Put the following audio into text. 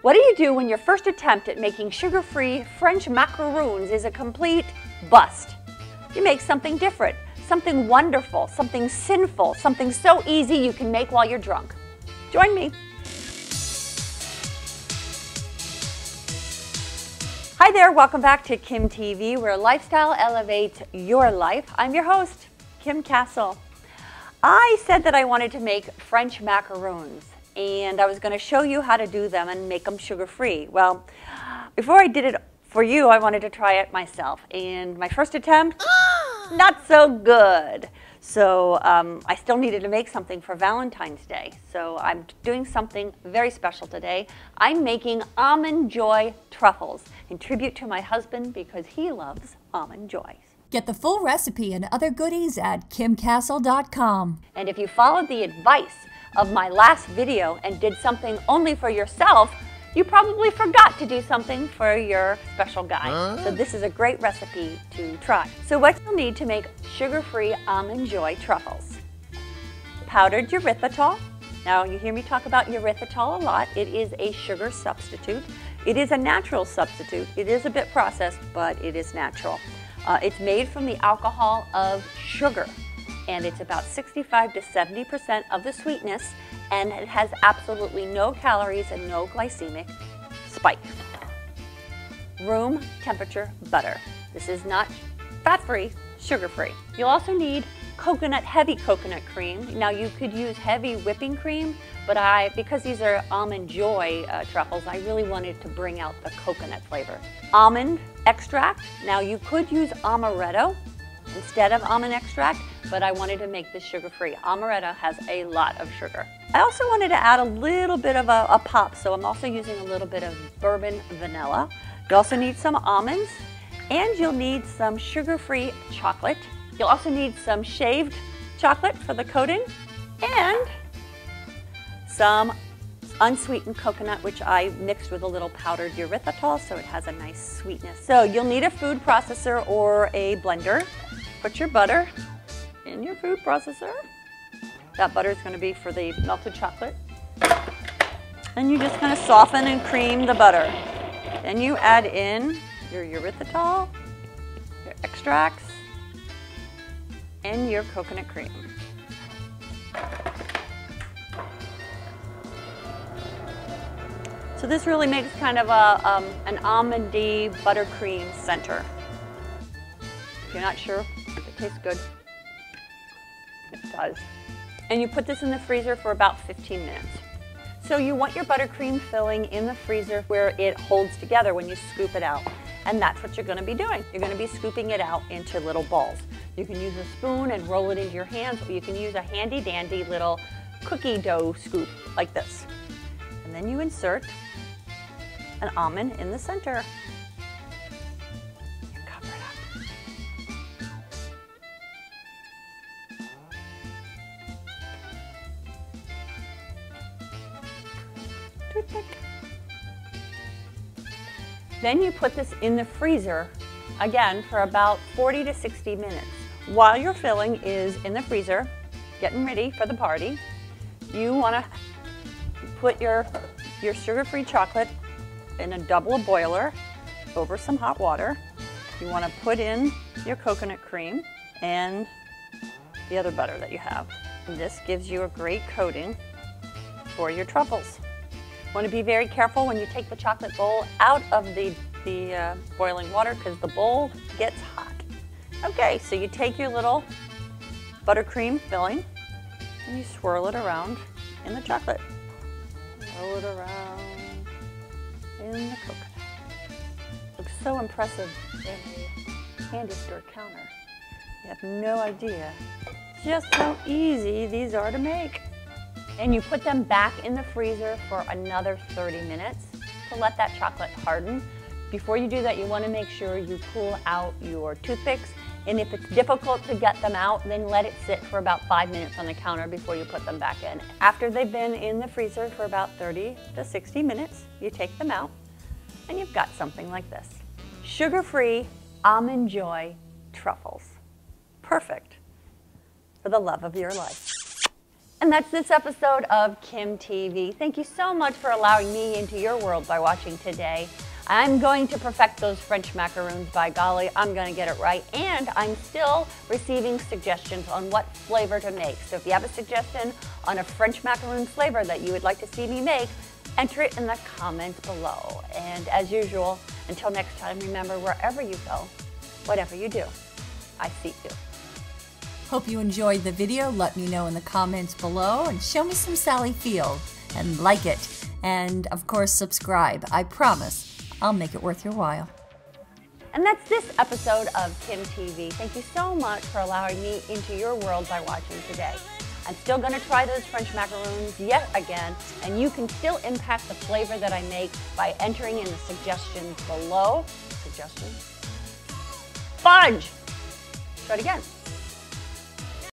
What do you do when your first attempt at making sugar-free French macaroons is a complete bust? You make something different, something wonderful, something sinful, something so easy you can make while you're drunk. Join me. Hi there, welcome back to kimTV, where lifestyle elevates your life. I'm your host, Kim Castle. I said that I wanted to make French macaroons, and I was going to show you how to do them and make them sugar-free. Well, before I did it for you, I wanted to try it myself, and my first attempt, not so good. So I still needed to make something for Valentine's Day. So I'm doing something very special today. I'm making Almond Joy truffles in tribute to my husband because he loves almond joys. Get the full recipe and other goodies at kimcastle.com. And if you followed the advice of my last video and did something only for yourself, you probably forgot to do something for your special guy. So this is a great recipe to try. So what you'll need to make sugar-free Almond Joy truffles. Powdered erythritol. Now you hear me talk about erythritol a lot. It is a sugar substitute. It is a natural substitute. It is a bit processed, but it is natural. It's made from the alcohol of sugar, and it's about 65 to 70% of the sweetness, and it has absolutely no calories and no glycemic spike. Room temperature butter. This is not fat-free, sugar-free. You'll also need heavy coconut cream. Now you could use heavy whipping cream, but because these are Almond Joy truffles, I really wanted to bring out the coconut flavor. Almond extract. Now you could use amaretto instead of almond extract, but I wanted to make this sugar-free. Amaretto has a lot of sugar. I also wanted to add a little bit of a pop, so I'm also using a little bit of bourbon vanilla. You also need some almonds, and you'll need some sugar-free chocolate. You'll also need some shaved chocolate for the coating, and some unsweetened coconut, which I mixed with a little powdered erythritol, so it has a nice sweetness. So you'll need a food processor or a blender. Put your butter in your food processor. That butter is going to be for the melted chocolate. And you just kind of soften and cream the butter. Then you add in your erythritol, your extracts, and your coconut cream. So this really makes kind of an almondy buttercream center. If you're not sure if it tastes good, it does. And you put this in the freezer for about 15 minutes. So you want your buttercream filling in the freezer where it holds together when you scoop it out. And that's what you're going to be doing. You're going to be scooping it out into little balls. You can use a spoon and roll it into your hands, or you can use a handy dandy little cookie dough scoop like this. And then you insert an almond in the center. You cover it up. Toothpick. Then you put this in the freezer, again, for about 40 to 60 minutes. While your filling is in the freezer, getting ready for the party, you want to put your sugar-free chocolate in a double boiler over some hot water. You want to put in your coconut cream and the other butter that you have. And this gives you a great coating for your truffles. You want to be very careful when you take the chocolate bowl out of the boiling water because the bowl gets hot. Okay, so you take your little buttercream filling and you swirl it around in the chocolate. Roll it around in the coconut. Looks so impressive in a candy store counter. You have no idea just how easy these are to make. And you put them back in the freezer for another 30 minutes to let that chocolate harden. Before you do that, you want to make sure you pull out your toothpicks. And if it's difficult to get them out, then let it sit for about 5 minutes on the counter before you put them back in. After they've been in the freezer for about 30 to 60 minutes, you take them out and you've got something like this. Sugar-free Almond Joy truffles. Perfect for the love of your life. And that's this episode of kimTV. Thank you so much for allowing me into your world by watching today. I'm going to perfect those French macaroons, by golly. I'm going to get it right. And I'm still receiving suggestions on what flavor to make. So if you have a suggestion on a French macaroon flavor that you would like to see me make, enter it in the comments below. And as usual, until next time, remember, wherever you go, whatever you do, I see you. Hope you enjoyed the video. Let me know in the comments below and show me some Sally Field and like it. And of course, subscribe. I promise I'll make it worth your while. And that's this episode of kimTV. Thank you so much for allowing me into your world by watching today. I'm still going to try those French macaroons yet again, and you can still impact the flavor that I make by entering in the suggestions below. Suggestions? Fudge! Try it again.